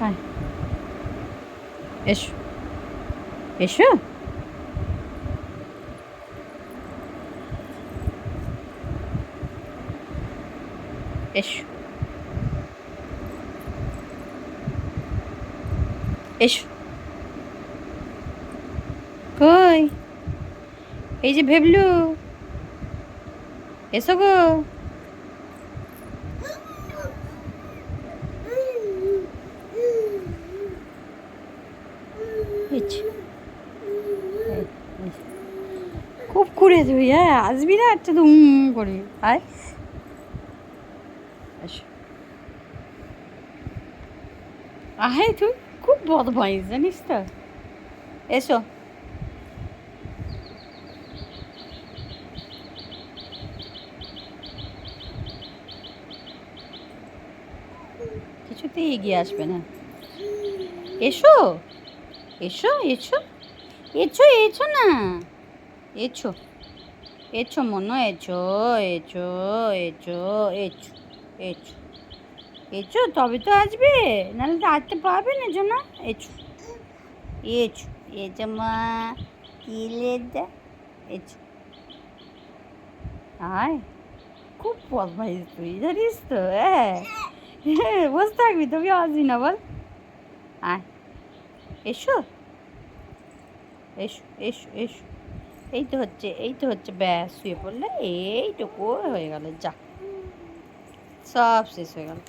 আয়, এসো এসো। এসো এসো। কই? এই যে ভেবলু, এসো গো। এই যে, এই, এই যে। খুব করে তুই, হ্যাঁ আসবি না একটা দুম করে। আয়, এসো। আহে তুই খুব বদমাইশ জানিস তো। এসো। কিছুতেই এগিয়ে আসবে না। এসো এসো এসো এসো এসো না। এসো এসো মনো, এসো এসো এসো এসো এসো এসো, তবে তো আসবে, নাহলে তো আসতে পারবে না না। এসো এসো এসো মা, কিলে এসো। আয়, খুব বদমাইশ তুই জানিস তো, হ্যাঁ। বসে থাকবি, তবে আসবি না বল। আয়, এসো এসো এসো এসো। এই তো হচ্ছে, এই তো হচ্ছে, ব্যাস শুয়ে পড়লে এইটুকু হয়ে গেল, যা সব শেষ হয়ে গেল।